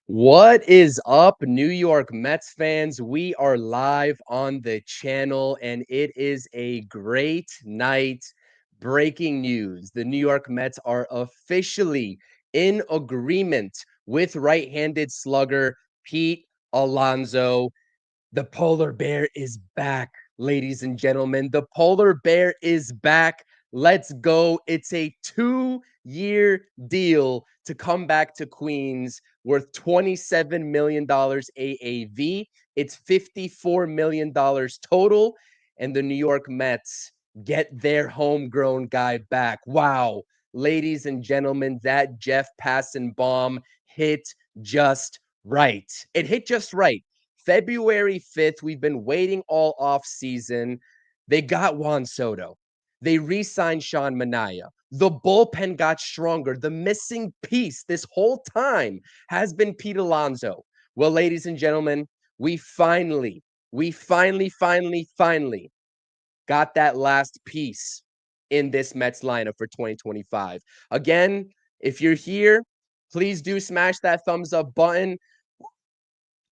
What is up, New York Mets fans? We are live on the channel, and it is a great night. Breaking news. The New York Mets are officially in agreement with right-handed slugger Pete Alonso. The polar bear is back, ladies and gentlemen. The polar bear is back. Let's go. It's a 2-year deal to come back to Queens worth $27 million AAV. It's $54 million total. And the New York Mets get their homegrown guy back. Wow. Ladies and gentlemen, that Jeff Passan bomb hit just right. It hit just right. February 5th, we've been waiting all off season. They got Juan Soto. They re-signed Sean Manaea. The bullpen got stronger. The missing piece this whole time has been Pete Alonso. Well, ladies and gentlemen, we finally got that last piece in this Mets lineup for 2025. Again, if you're here, please do smash that thumbs up button.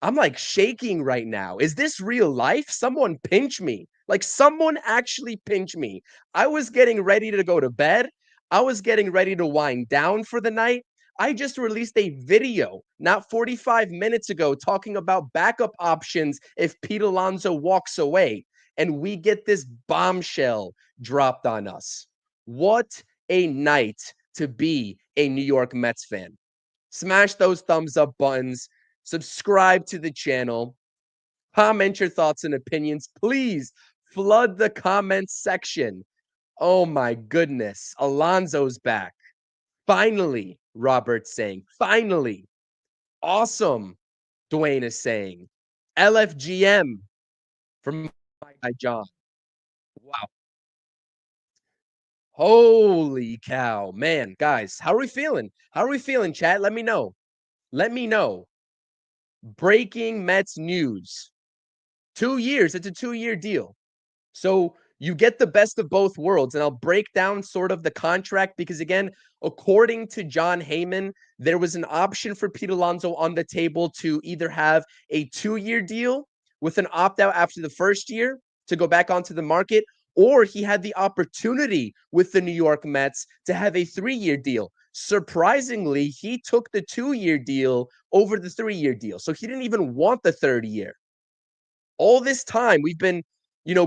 I'm like shaking right now. Is this real life? Someone pinch me. Like someone actually pinch me. I was getting ready to go to bed. I was getting ready to wind down for the night. I just released a video not 45 minutes ago talking about backup options if Pete Alonso walks away. And we get this bombshell dropped on us. What a night to be a New York Mets fan. Smash those thumbs up buttons. Subscribe to the channel. Comment your thoughts and opinions. Please flood the comments section. Oh my goodness. Alonso's back. Finally, Robert's saying. Finally. Awesome, Dwayne is saying. LFGM from my guy John. Wow. Holy cow. Man, guys, how are we feeling? How are we feeling, chat? Let me know. Let me know. Breaking Mets news. 2 years. It's a 2-year deal. So you get the best of both worlds. And I'll break down sort of the contract because, again, according to John Heyman, there was an option for Pete Alonso on the table to either have a 2-year deal with an opt out after the first year to go back onto the market, or he had the opportunity with the New York Mets to have a 3-year deal. Surprisingly, he took the 2-year deal over the 3-year deal. So he didn't even want the third year. All this time, we've been,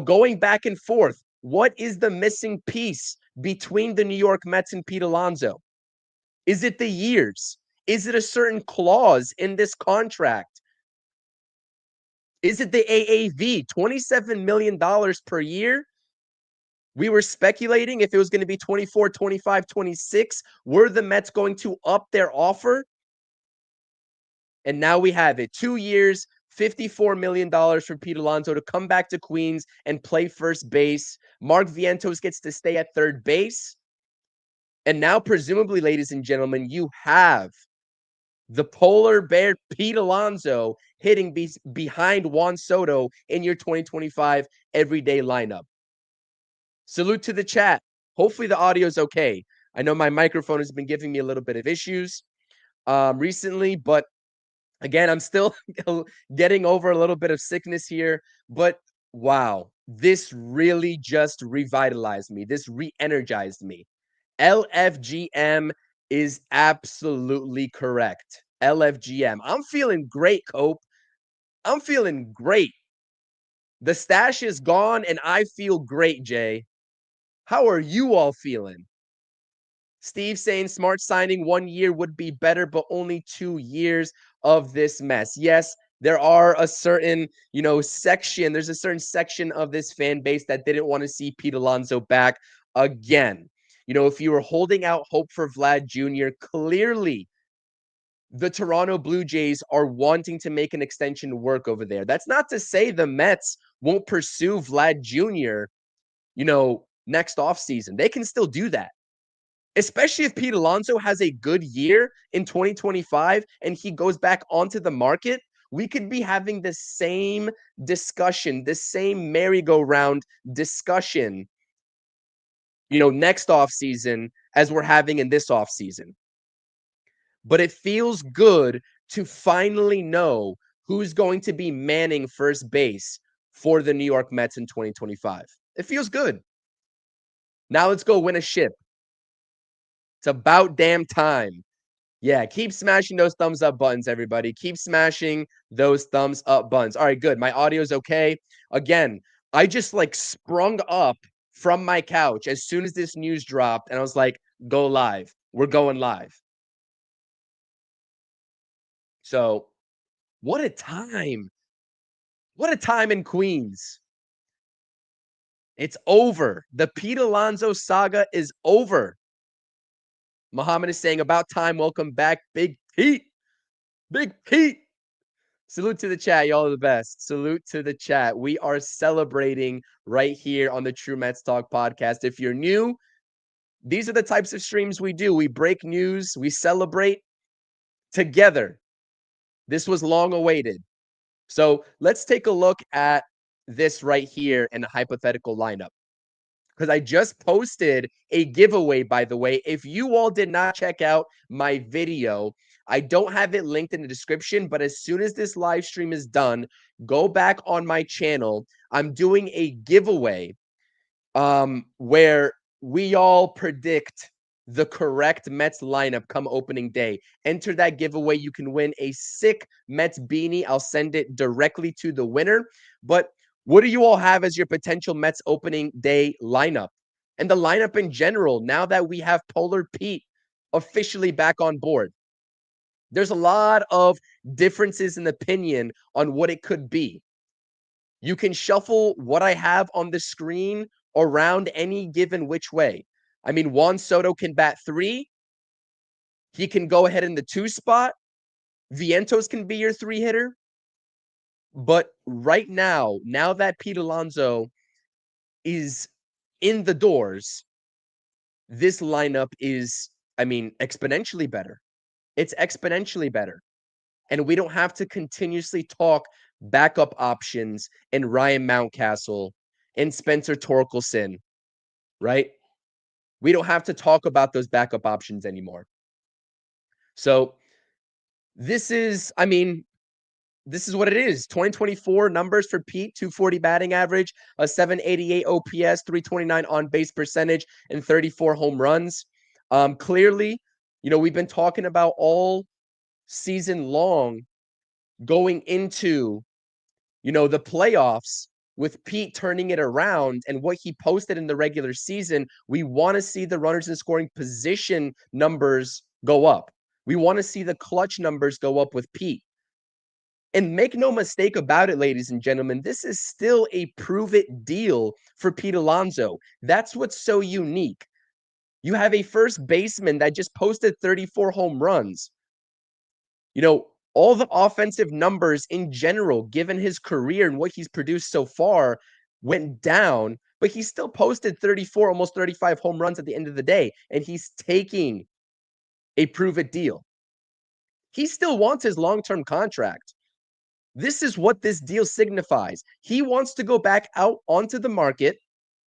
going back and forth. What is the missing piece between the New York Mets and Pete Alonso? Is it the years? Is it a certain clause in this contract? Is it the AAV, $27 million per year? We were speculating if it was going to be 24, 25, 26. Were the Mets going to up their offer? And now we have it. 2 years, $54 million for Pete Alonso to come back to Queens and play first base. Mark Vientos gets to stay at third base. And now, presumably, ladies and gentlemen, you have the polar bear Pete Alonso hitting behind Juan Soto in your 2025 everyday lineup. Salute to the chat. Hopefully the audio is okay. I know my microphone has been giving me a little bit of issues recently, but again, I'm still getting over a little bit of sickness here, but wow, this really just revitalized me. This re-energized me. LFGM is absolutely correct. LFGM. I'm feeling great, Cope. I'm feeling great. The stash is gone and I feel great, Jay. How are you all feeling? Steve saying smart signing 1 year would be better, but only 2 years of this mess. Yes, there are a certain, section. There's a certain section of this fan base that didn't want to see Pete Alonso back again. If you were holding out hope for Vlad Jr., clearly the Toronto Blue Jays are wanting to make an extension work over there. That's not to say the Mets won't pursue Vlad Jr., next offseason. They can still do that, especially if Pete Alonso has a good year in 2025 and he goes back onto the market. We could be having the same discussion, the same merry-go-round discussion, next offseason as we're having in this offseason. but it feels good to finally know who's going to be manning first base for the New York Mets in 2025. It feels good. Now let's go win a ship. It's about damn time. Yeah, keep smashing those thumbs up buttons, everybody. Keep smashing those thumbs up buttons. All right, good. My audio's okay. Again, I just like sprung up from my couch as soon as this news dropped, and I was like, go live. We're going live. So, what a time. What a time in Queens. It's over. The Pete Alonso saga is over. Muhammad is saying, about time. Welcome back, Big Pete. Big Pete. Salute to the chat. Y'all are the best. Salute to the chat. We are celebrating right here on the True Mets Talk podcast. If you're new, these are the types of streams we do. We break news, we celebrate together. This was long awaited. So let's take a look at this right here in a hypothetical lineup. Because I just posted a giveaway, by the way. If you all did not check out my video, I don't have it linked in the description, but as soon as this live stream is done, go back on my channel. I'm doing a giveaway where we all predict the correct Mets lineup come opening day. Enter that giveaway. You can win a sick Mets beanie. I'll send it directly to the winner. But what do you all have as your potential Mets opening day lineup? And the lineup in general, now that we have Polar Pete officially back on board, there's a lot of differences in opinion on what it could be. You can shuffle what I have on the screen around any given which way. I mean, Juan Soto can bat 3. He can go ahead in the 2 spot. Vientos can be your 3 hitter. But right now that Pete Alonso is in the doors, this lineup is, I mean, exponentially better. It's exponentially better. And we don't have to continuously talk backup options and Ryan Mountcastle and Spencer Torkelson, right? We don't have to talk about those backup options anymore. So this is, I mean, this is what it is. 2024 numbers for Pete: 240 batting average, a 788 OPS, 329 on base percentage, and 34 home runs. Clearly, you know, we've been talking about all season long going into, you know, the playoffs with Pete turning it around and what he posted in the regular season. We want to see the runners in scoring position numbers go up. We want to see the clutch numbers go up with Pete. And make no mistake about it, ladies and gentlemen, this is still a prove it deal for Pete Alonso. That's what's so unique. You have a first baseman that just posted 34 home runs. You know, all the offensive numbers in general, given his career and what he's produced so far, went down, but he still posted 34, almost 35 home runs at the end of the day, and he's taking a prove it deal. He still wants his long-term contract. This is what this deal signifies. He wants to go back out onto the market.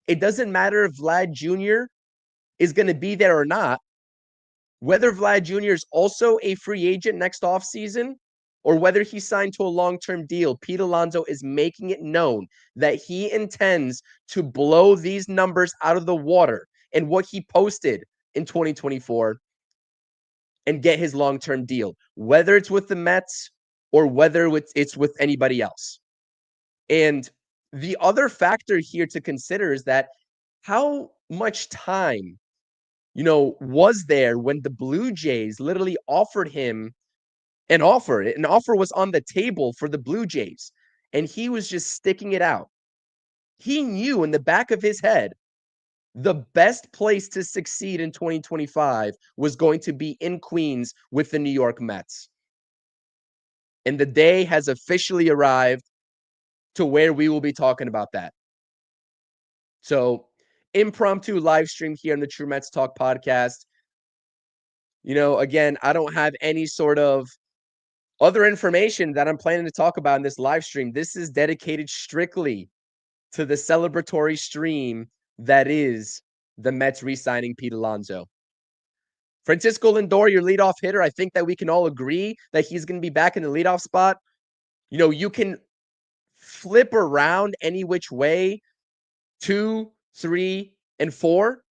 It doesn't matter if Vlad Jr. is going to be there or not. Whether Vlad Jr. is also a free agent next offseason or whether he signed to a long-term deal, Pete Alonso is making it known that he intends to blow these numbers out of the water and what he posted in 2024 and get his long-term deal, whether it's with the Mets or whether it's with anybody else. And the other factor here to consider is that how much time, you know, was there when the Blue Jays literally offered him an offer? An offer was on the table for the Blue Jays, and he was just sticking it out. He knew in the back of his head the best place to succeed in 2025 was going to be in Queens with the New York Mets. And the day has officially arrived to where we will be talking about that. So, impromptu live stream here on the True Mets Talk podcast. You know, again, I don't have any sort of other information that I'm planning to talk about in this live stream. This is dedicated strictly to the celebratory stream that is the Mets re-signing Pete Alonso. Francisco Lindor, your leadoff hitter, I think that we can all agree that he's going to be back in the leadoff spot. You can flip around any which way, 2, 3, and 4.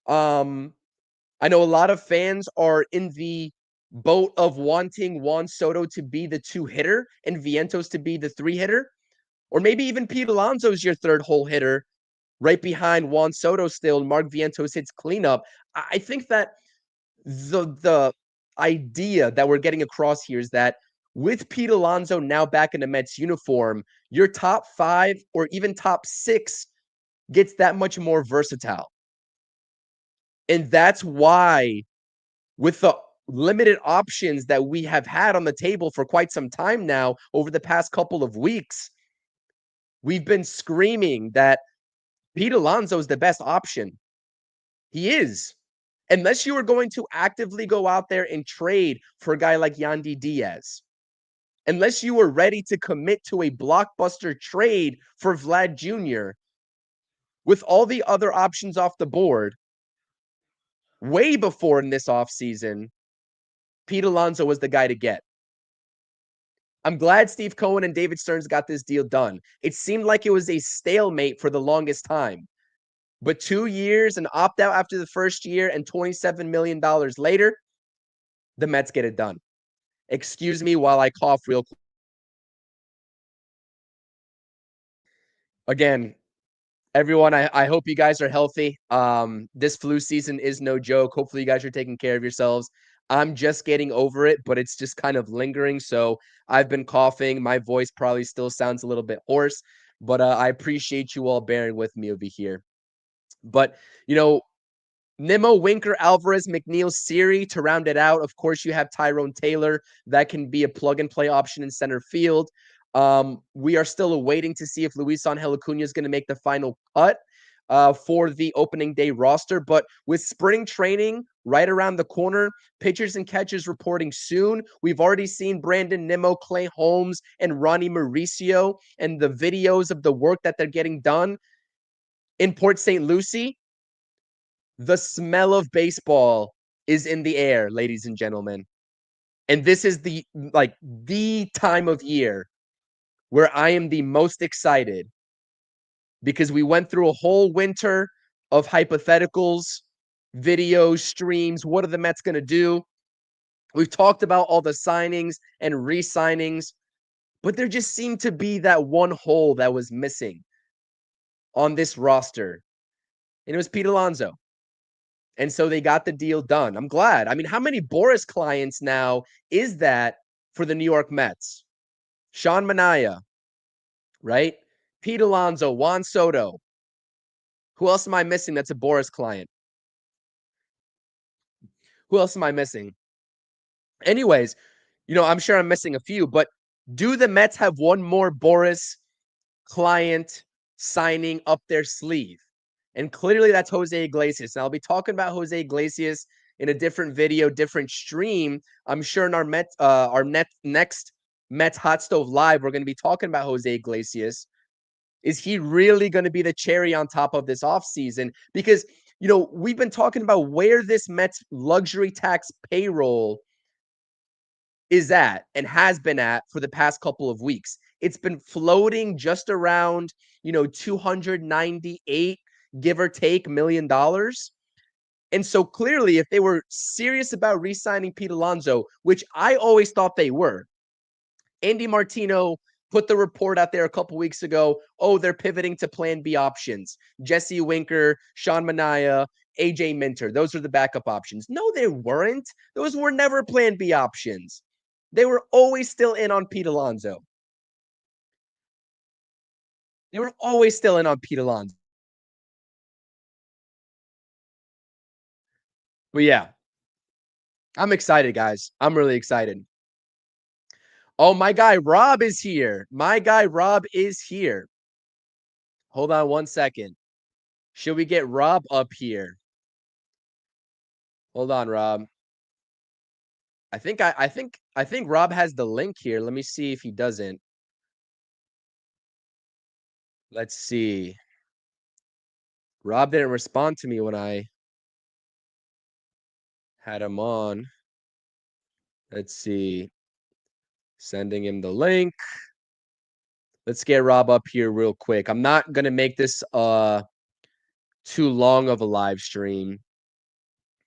I know a lot of fans are in the boat of wanting Juan Soto to be the 2 hitter and Vientos to be the 3 hitter, or maybe even Pete Alonso's your third hole hitter right behind Juan Soto still, and Mark Vientos hits cleanup. I think that the idea that we're getting across here is that with Pete Alonso now back in the Mets uniform, your top 5 or even top 6 gets that much more versatile. And that's why, with the limited options that we have had on the table for quite some time now over the past couple of weeks, we've been screaming that Pete Alonso is the best option. He is. Unless you are going to actively go out there and trade for a guy like Yandy Diaz. Unless you are ready to commit to a blockbuster trade for Vlad Jr., with all the other options off the board, way before in this offseason, Pete Alonso was the guy to get. I'm glad Steve Cohen and David Stearns got this deal done. It seemed like it was a stalemate for the longest time. But 2 years, an opt-out after the first year, and $27 million later, the Mets get it done. Excuse me while I cough real quick. Again, everyone, I hope you guys are healthy. This flu season is no joke. Hopefully you guys are taking care of yourselves. I'm just getting over it, but it's just kind of lingering. So I've been coughing. My voice probably still sounds a little bit hoarse, but I appreciate you all bearing with me over here. But, Nimmo, Winker, Alvarez, McNeil, Siri to round it out. Of course, you have Tyrone Taylor. That can be a plug-and-play option in center field. We are still awaiting to see if Luis Angel Acuna is going to make the final cut for the opening day roster. But with spring training right around the corner, pitchers and catchers reporting soon. We've already seen Brandon Nimmo, Clay Holmes, and Ronnie Mauricio, and the videos of the work that they're getting done in Port St. Lucie. The smell of baseball is in the air, ladies and gentlemen. And this is the time of year where I am the most excited, because we went through a whole winter of hypotheticals, videos, streams. What are the Mets going to do? We've talked about all the signings and re-signings, but there just seemed to be that one hole that was missing on this roster, and it was Pete Alonso. And so they got the deal done. I'm glad. I mean, how many Boris clients now is that for the New York Mets? Sean Manaea, right? Pete Alonso, Juan Soto. Who else am I missing that's a Boris client? Who else am I missing? Anyways, I'm sure I'm missing a few, but do the Mets have one more Boris client signing up their sleeve? And clearly that's Jose Iglesias. And I'll be talking about Jose Iglesias in a different video, different stream. I'm sure in our next Mets Hot Stove Live, we're going to be talking about Jose Iglesias. Is he really going to be the cherry on top of this offseason? Because, we've been talking about where this Mets luxury tax payroll is at and has been at for the past couple of weeks. It's been floating just around, 298, give or take, $1 million. And so clearly, if they were serious about re-signing Pete Alonso, which I always thought they were, Andy Martino put the report out there a couple weeks ago. Oh, they're pivoting to plan B options. Jesse Winker, Sean Manaea, AJ Minter. Those are the backup options. No, they weren't. Those were never plan B options. They were always still in on Pete Alonso. They were always still in on Pete Alonso. But yeah, I'm excited, guys. I'm really excited. Oh, my guy Rob is here. My guy Rob is here. Hold on one second. Should we get Rob up here? Hold on, Rob. I think Rob has the link here. Let me see if he doesn't. Let's see. Rob didn't respond to me when I Had him on. Let's see. Sending him the link. Let's get Rob up here real quick. I'm not gonna make this too long of a live stream.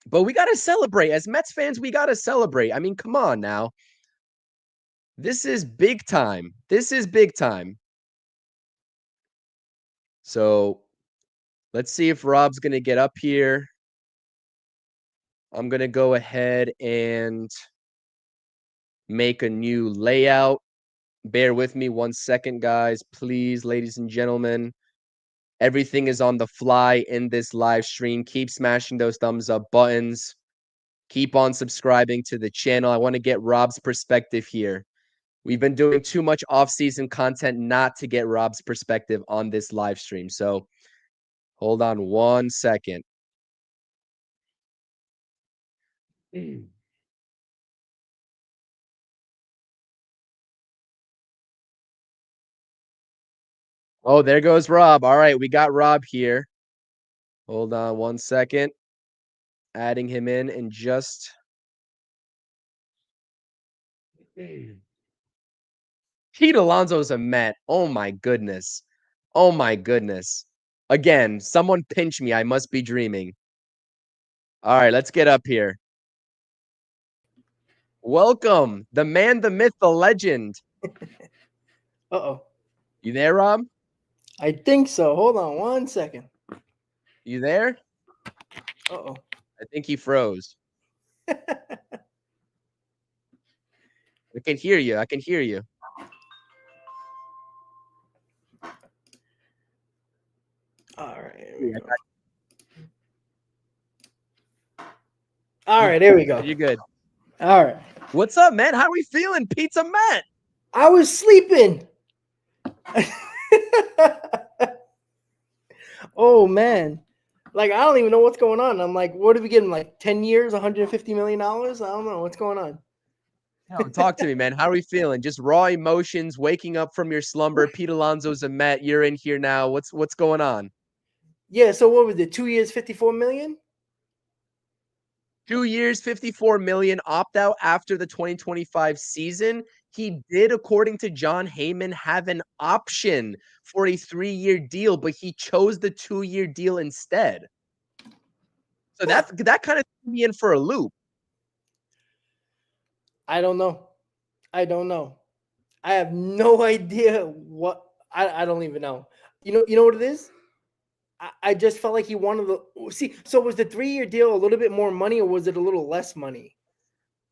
But we gotta celebrate. As Mets fans, we gotta celebrate. I mean, come on now. This is big time. This is big time. So let's see if Rob's gonna get up here. I'm gonna go ahead and make a new layout. Bear with me 1 second, guys. Please, ladies and gentlemen. Everything is on the fly in this live stream. Keep smashing those thumbs up buttons. Keep on subscribing to the channel. I want to get Rob's perspective here. We've been doing too much off-season content not to get Rob's perspective on this live stream. So hold on 1 second. Oh, there goes Rob. All right, we got Rob here. Hold on 1 second. Adding him in just... Pete Alonso's a Met. Oh my goodness. Oh my goodness. Again, someone pinch me. I must be dreaming. All right, let's get up here. Welcome, the man, the myth, the legend. Uh-oh. You there, Rob? I think so. Hold on 1 second. You there? Uh-oh. I think he froze. I can hear you. I can hear you. All right. All right, there we go. You're good. All right. What's up, man? How are we feeling? Pete's a Met. I was sleeping. Oh, man. Like, I don't even know what's going on. I'm like, what are we getting? Like 10 years, $150 million? I don't know. What's going on? No, talk to me, man. How are we feeling? Just raw emotions, waking up from your slumber. Pete Alonso's a Met. You're in here now. What's going on? Yeah, so what was it? 2 years, $54 million? 2 years, $54 million, opt out after the 2025 season. He did, according to John Heyman, have an option for a 3-year deal, but he chose the 2-year deal instead. So that kind of threw me in for a loop. I don't know. I have no idea what. I don't even know. You know what it is? I just felt like he wanted to see. So was the 3-year deal a little bit more money, or was it a little less money?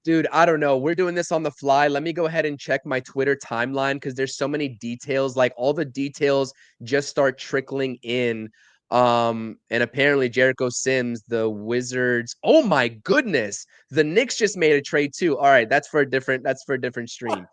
Dude, I don't know. We're doing this on the fly. Let me go ahead and check my Twitter timeline because there's so many details. Like all the details just start trickling in. And apparently Jericho Sims, the Wizards. Oh my goodness. The Knicks just made a trade too. All right, that's for a different stream.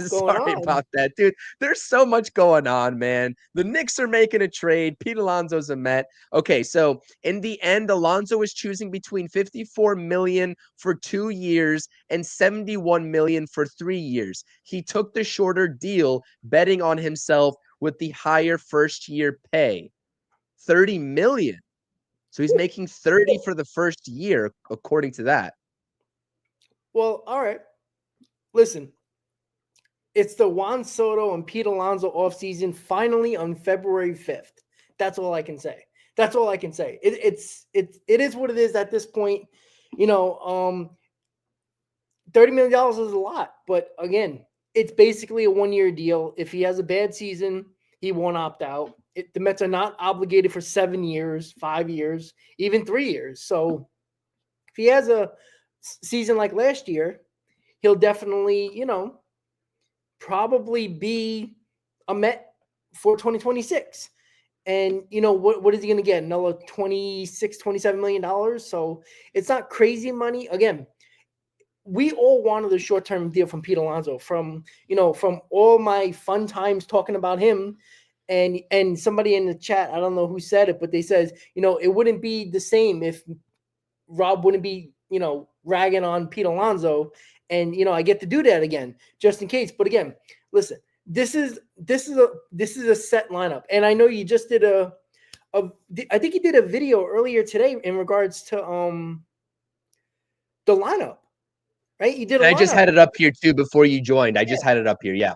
Sorry about that, dude. There's so much going on, man. The Knicks are making a trade. Pete Alonso's a Met. Okay, so in the end, Alonso is choosing between $54 million for 2 years and $71 million for 3 years. He took the shorter deal, betting on himself with the higher first-year pay, $30 million. So he's making 30 for the first year, according to that. Well, all right. Listen, it's the Juan Soto and Pete Alonso offseason finally on February 5th. That's all I can say. It is what it is at this point. You know, $30 million is a lot, but again, it's basically a 1-year deal. If he has a bad season, he won't opt out. The Mets are not obligated for 7 years, 5 years, even 3 years. So if he has a season like last year, he'll definitely, probably be a Met for 2026. And, what is he going to get? Another $27 million. So it's not crazy money. Again, we all wanted a short-term deal from Pete Alonso from all my fun times talking about him. And somebody in the chat, I don't know who said it, but they said, it wouldn't be the same if Rob wouldn't be, ragging on Pete Alonso. And, I get to do that again, just in case. But again, listen, this is a set lineup. And I know you just did a I think he did a video earlier today in regards to the lineup, right? You did a I just lineup. had it up here too before you joined. I just had it up here. Yeah.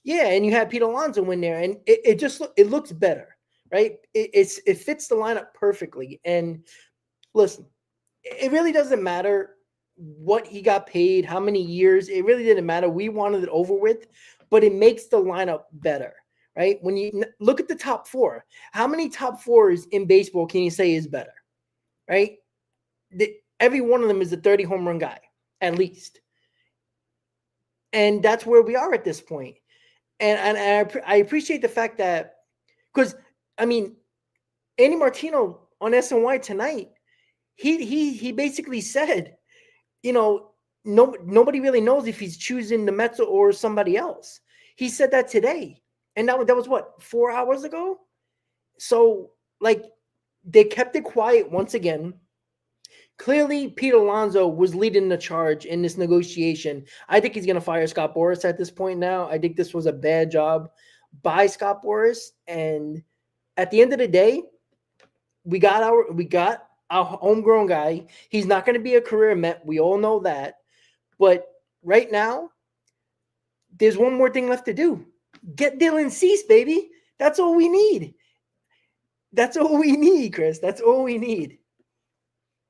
Yeah, and you had Pete Alonso in there, and it just it looks better, right? It fits the lineup perfectly. And listen, it really doesn't matter what he got paid, how many years. It really didn't matter. We wanted it over with, but it makes the lineup better, right? When you look at the top four, how many top fours in baseball can you say is better, right? Every one of them is a 30 home run guy, at least. And that's where we are at this point. And I appreciate the fact that, because I mean, Andy Martino on SNY tonight, he basically said, you know, nobody really knows if he's choosing the Mets or somebody else. He said that today, and that was what, 4 hours ago. So like, they kept it quiet once again. Clearly, Pete Alonso was leading the charge in this negotiation. I think he's going to fire Scott Boras at this point now. I think this was a bad job by Scott Boras. And at the end of the day, we got our homegrown guy. He's not going to be a career Met. We all know that. But right now, there's one more thing left to do. Get Dylan Cease, baby. That's all we need. That's all we need, Chris. That's all we need.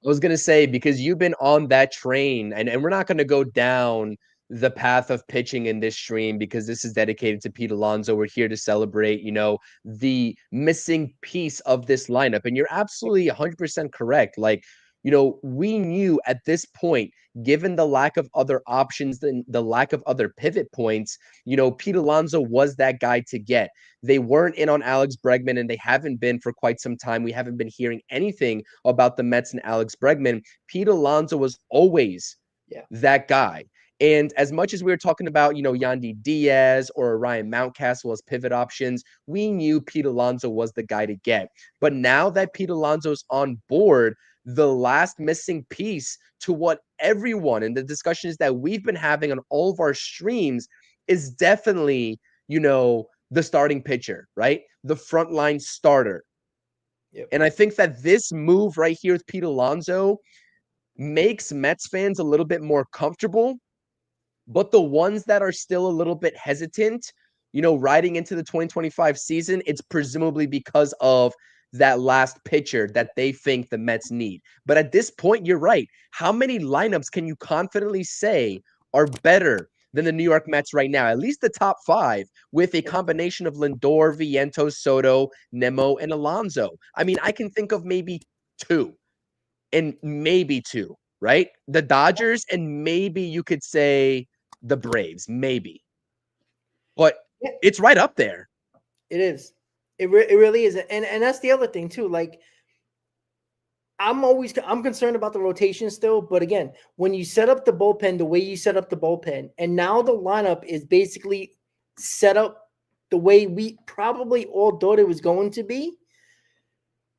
I was gonna say, because you've been on that train, and we're not gonna go down the path of pitching in this stream because this is dedicated to Pete Alonso. We're here to celebrate, the missing piece of this lineup. And you're absolutely 100% correct. Like, we knew at this point, given the lack of other options and the lack of other pivot points, Pete Alonso was that guy to get. They weren't in on Alex Bregman, and they haven't been for quite some time. We haven't been hearing anything about the Mets and Alex Bregman. Pete Alonso was always that guy. And as much as we were talking about, Yandy Diaz or Ryan Mountcastle as pivot options, we knew Pete Alonso was the guy to get. But now that Pete Alonso's on board, the last missing piece to what everyone and the discussions that we've been having on all of our streams is definitely, the starting pitcher, right? The frontline starter. Yep. And I think that this move right here with Pete Alonso makes Mets fans a little bit more comfortable. But the ones that are still a little bit hesitant, riding into the 2025 season, it's presumably because of that last pitcher that they think the Mets need. But at this point, you're right. How many lineups can you confidently say are better than the New York Mets right now? At least the top five, with a combination of Lindor, Vientos, Soto, Nemo, and Alonso. I mean, I can think of maybe two, right? The Dodgers, and maybe you could say the Braves, maybe. But it's right up there. It is. It really is. And that's the other thing too. Like, I'm concerned about the rotation still, but again, when you set up the bullpen the way you set up the bullpen, and now the lineup is basically set up the way we probably all thought it was going to be,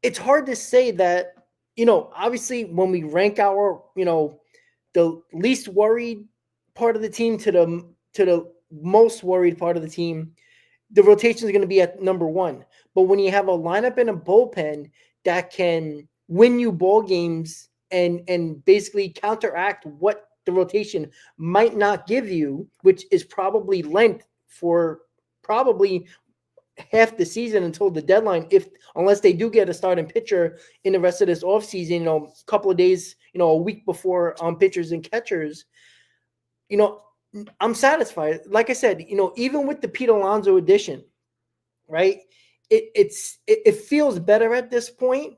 it's hard to say that, obviously when we rank our, the least worried part of the team to the most worried part of the team, the rotation is going to be at number one. But when you have a lineup and a bullpen that can win you ball games and basically counteract what the rotation might not give you, which is probably length for probably half the season until the deadline, unless they do get a starting pitcher in the rest of this offseason, a couple of days, a week before pitchers and catchers, I'm satisfied. Like I said, even with the Pete Alonso addition, right? It feels better at this point.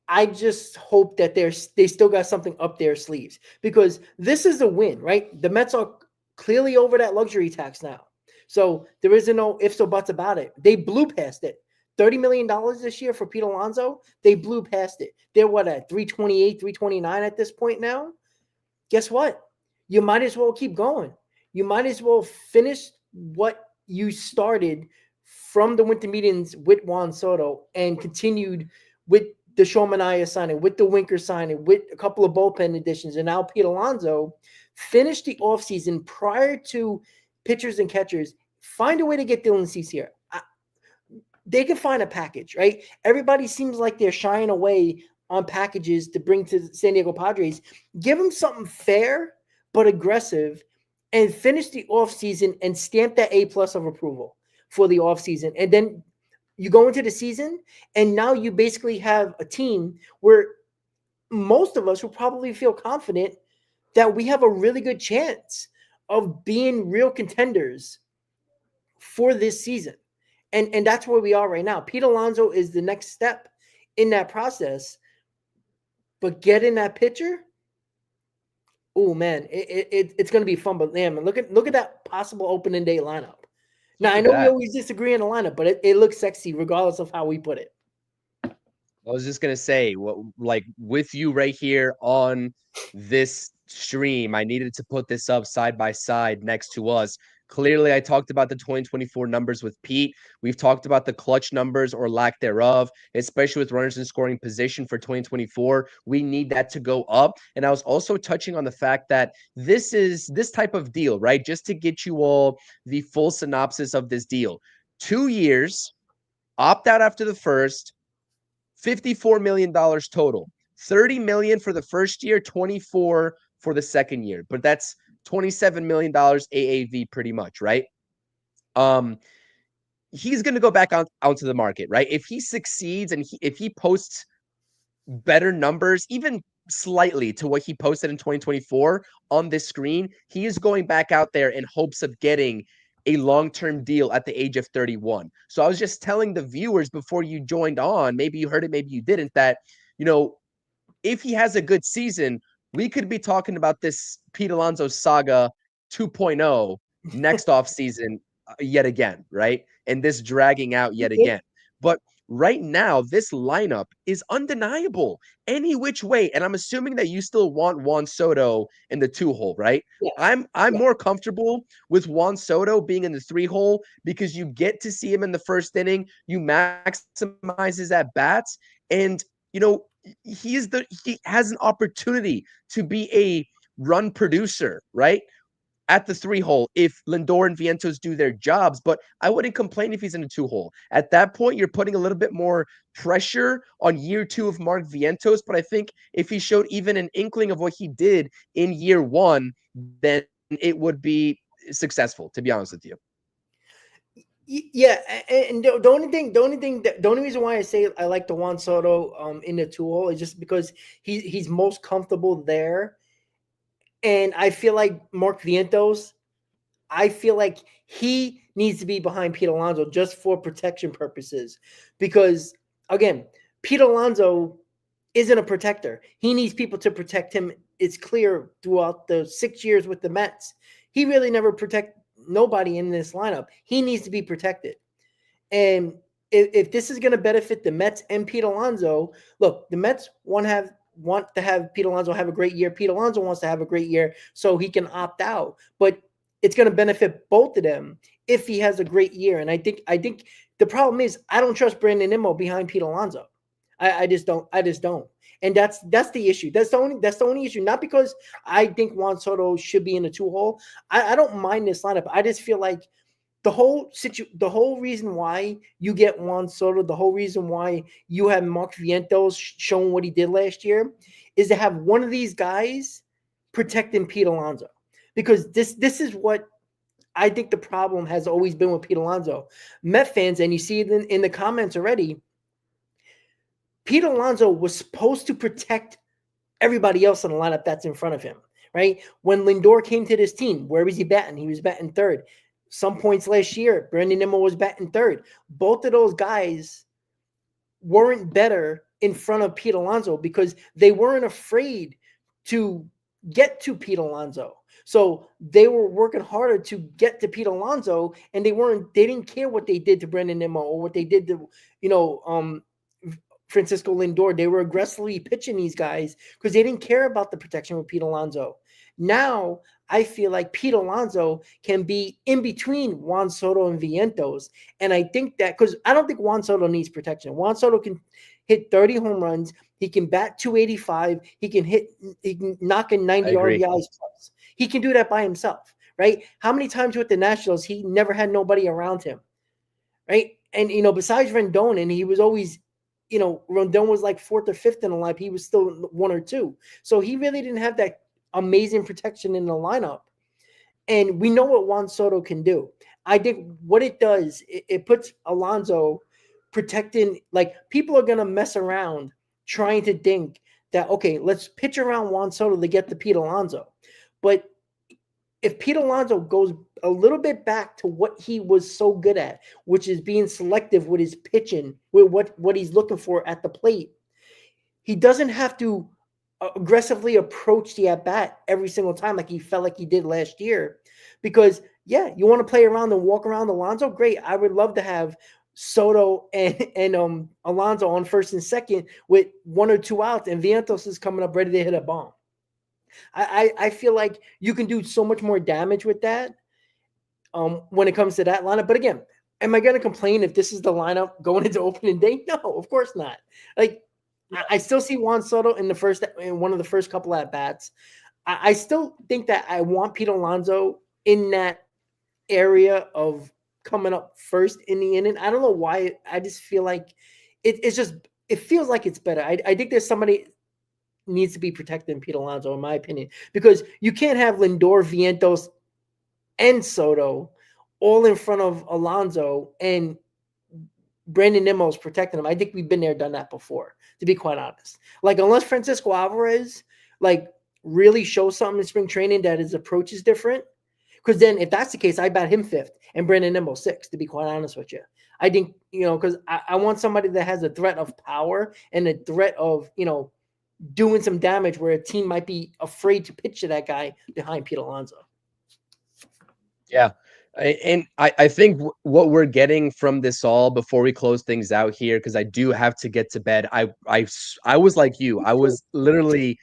I just hope that they still got something up their sleeves, because this is a win, right? The Mets are clearly over that luxury tax now. So there isn't no ifs or buts about it. They blew past it. $30 million this year for Pete Alonso. They blew past it. They're what, at 328, 329 at this point now? Guess what? You might as well keep going. You might as well finish what you started from the winter meetings with Juan Soto and continued with the Showmania signing, with the Winker signing, with a couple of bullpen additions, and now Pete Alonso. Finish the offseason prior to pitchers and catchers. Find a way to get Dylan Cease here. they can find a package, right? Everybody seems like they're shying away on packages to bring to the San Diego Padres. Give them something fair but aggressive and finish the offseason and stamp that A plus of approval for the offseason. And then you go into the season and now you basically have a team where most of us will probably feel confident that we have a really good chance of being real contenders for this season. And that's where we are right now. Pete Alonso is the next step in that process. But getting that pitcher, oh man, it's going to be fun. But man, look at that possible opening day lineup. Now I True know we that. always disagree on the lineup, but it looks sexy regardless of how we put it. I was just gonna say, what like with you right here on this stream, I needed to put this up side by side next to us. Clearly, I talked about the 2024 numbers with Pete. We've talked about the clutch numbers or lack thereof, especially with runners in scoring position for 2024. We need that to go up. And I was also touching on the fact that this is this type of deal, right? Just to get you all the full synopsis of this deal. 2 years, opt out after the first, $54 million total. 30 million for the first year, 24 for the second year. But that's $27 million AAV pretty much, right? Um, he's going to go back out to the market, right? If he succeeds and if he posts better numbers, even slightly to what he posted in 2024 on this screen, he is going back out there in hopes of getting a long-term deal at the age of 31. So I was just telling the viewers before you joined on, maybe you heard it, maybe you didn't, that, you know, if he has a good season, we could be talking about this Pete Alonso saga 2.0 next offseason yet again, right? And this dragging out yet again. But right now, this lineup is undeniable any which way. And I'm assuming that you still want Juan Soto in the 2-hole, right? Yes. I'm Yeah. more comfortable with Juan Soto being in the 3-hole because you get to see him in the first inning, you maximize his at bats, and he has an opportunity to be a run producer, right? At the 3-hole if Lindor and Vientos do their jobs, but I wouldn't complain if he's in a 2-hole. At that point, you're putting a little bit more pressure on year 2 of Mark Vientos, but I think if he showed even an inkling of what he did in year 1, then it would be successful, to be honest with you. Yeah, and the only reason why I say I like the Juan Soto in the 2-hole is just because he's most comfortable there, and I feel like Mark Vientos, I feel like he needs to be behind Pete Alonso just for protection purposes, because again, Pete Alonso isn't a protector. He needs people to protect him. It's clear throughout the 6 years with the Mets, he really never protect nobody in this lineup. He needs to be protected. And if this is going to benefit the Mets and Pete Alonso, look, the Mets want to have Pete Alonso have a great year. Pete Alonso wants to have a great year so he can opt out. But it's going to benefit both of them if he has a great year. And I think the problem is I don't trust Brandon Nimmo behind Pete Alonso. I just don't. And that's the issue. That's the only issue. Not because I think Juan Soto should be in a 2-hole. I don't mind this lineup. I just feel like the whole reason why you get Juan Soto, the whole reason why you have Mark Vientos showing what he did last year, is to have one of these guys protecting Pete Alonso, because this is what I think the problem has always been with Pete Alonso. Met fans, and you see it in the comments already, Pete Alonso was supposed to protect everybody else in the lineup that's in front of him, right? When Lindor came to this team, where was he batting? He was batting third. Some points last year, Brandon Nimmo was batting third. Both of those guys weren't better in front of Pete Alonso because they weren't afraid to get to Pete Alonso. So they were working harder to get to Pete Alonso, and they didn't care what they did to Brandon Nimmo or what they did to, Francisco Lindor. They were aggressively pitching these guys because they didn't care about the protection with Pete Alonso. Now, I feel like Pete Alonso can be in between Juan Soto and Vientos. And I think that because I don't think Juan Soto needs protection. Juan Soto can hit 30 home runs. He can bat 285. He can knock in 90 RBIs plus. He can do that by himself, right? How many times with the Nationals he never had nobody around him, right? And besides Rendon, and he was always, Rendon was like fourth or fifth in the lineup. He was still one or two. So he really didn't have that amazing protection in the lineup. And we know what Juan Soto can do. I think what it does, it puts Alonso protecting. Like, people are gonna mess around trying to think that, okay, let's pitch around Juan Soto to get the Pete Alonso. But if Pete Alonso goes a little bit back to what he was so good at, which is being selective with his pitching, with what he's looking for at the plate, he doesn't have to aggressively approach the at bat every single time like he felt like he did last year. Because yeah, you want to play around and walk around Alonso, great. I would love to have Soto and Alonso on first and second with one or two outs, and Vientos is coming up ready to hit a bomb. I feel like you can do so much more damage with that when it comes to that lineup. But again, am I going to complain if this is the lineup going into opening day? No, of course not. Like, I still see Juan Soto in one of the first couple at bats. I still think that I want Pete Alonso in that area of coming up first in the inning. I don't know why. I just feel like it feels like it's better. I think there's somebody needs to be protected in Pete Alonso, in my opinion, because you can't have Lindor, Vientos, and Soto all in front of Alonso and Brandon Nimmo's protecting him. I think we've been there, done that before, to be quite honest. Like, unless Francisco Alvarez really shows something in spring training that his approach is different, because then if that's the case, I bat him fifth and Brandon Nimmo sixth, to be quite honest with you. I think, because I want somebody that has a threat of power and a threat of, doing some damage where a team might be afraid to pitch to that guy behind Pete Alonso. Yeah. I think what we're getting from this all, before we close things out here, because I do have to get to bed. I was like you. I was literally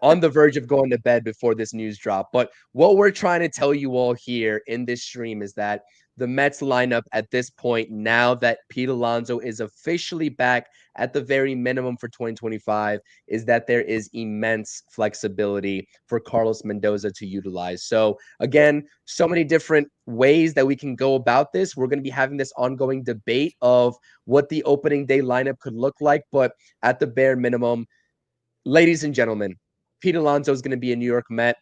on the verge of going to bed before this news drop. But what we're trying to tell you all here in this stream is that the Mets lineup at this point, now that Pete Alonso is officially back at the very minimum for 2025, is that there is immense flexibility for Carlos Mendoza to utilize. So again, so many different ways that we can go about this. We're going to be having this ongoing debate of what the opening day lineup could look like. But at the bare minimum, ladies and gentlemen, Pete Alonso is going to be a New York Met.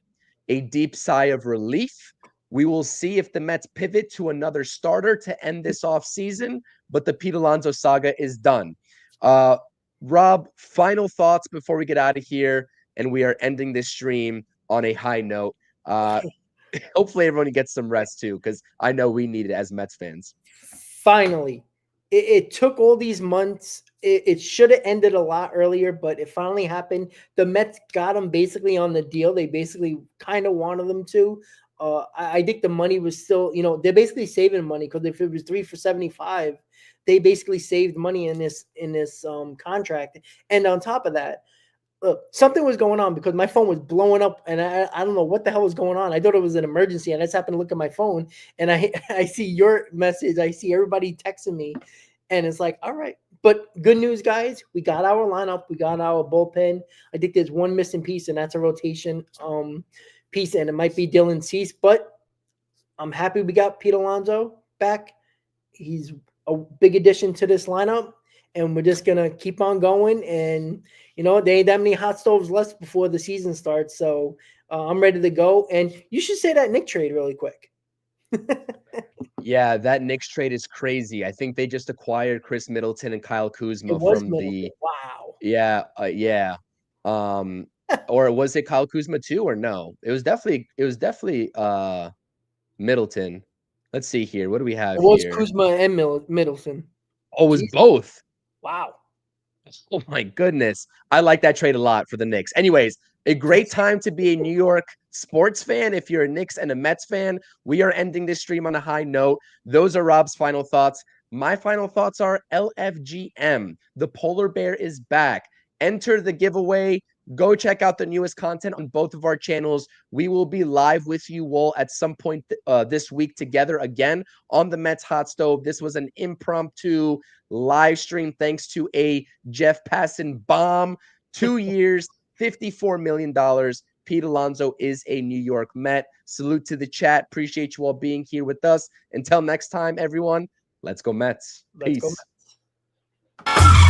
A deep sigh of relief. We will see if the Mets pivot to another starter to end this off season, but the Pete Alonso saga is done. Rob, final thoughts before we get out of here, and we are ending this stream on a high note. Hopefully everyone gets some rest too, because I know we need it as Mets fans. Finally, it took all these months. It should have ended a lot earlier, but it finally happened. The Mets got them basically on the deal. They basically kind of wanted them to. I think the money was still, they're basically saving money, because if it was 3 for $75, they basically saved money in this contract. And on top of that, look, something was going on, because my phone was blowing up, and I don't know what the hell was going on. I thought it was an emergency, and I just happened to look at my phone, and I see your message. I see everybody texting me, and it's like, all right. But good news, guys. We got our lineup. We got our bullpen. I think there's one missing piece, and that's a rotation piece, and it might be Dylan Cease. But I'm happy we got Pete Alonso back. He's a big addition to this lineup, and we're just gonna keep on going. And there ain't that many hot stoves left before the season starts, so I'm ready to go. And you should say that Nick trade really quick. Yeah, that Knicks trade is crazy. I think they just acquired Chris Middleton and Kyle Kuzma It was from Middleton. the Wow. yeah. Or was it Kyle Kuzma too, or no? It was definitely Middleton. Let's see here. What do we have It was here? Kuzma and Middleton. Oh, it was Jeez. both. Wow. Oh my goodness. I like that trade a lot for the Knicks. Anyways, a great time to be a New York sports fan. If you're a Knicks and a Mets fan, we are ending this stream on a high note. Those are Rob's final thoughts. My final thoughts are LFGM. The polar bear is back. Enter the giveaway. Go check out the newest content on both of our channels. We will be live with you all at some point this week together again on the Mets Hot Stove. This was an impromptu live stream thanks to a Jeff Passan bomb. 2 years, $54 million. Pete Alonso is a New York Met. Salute to the chat. Appreciate you all being here with us. Until next time, everyone, Let's go Mets. Let's go Peace. Mets.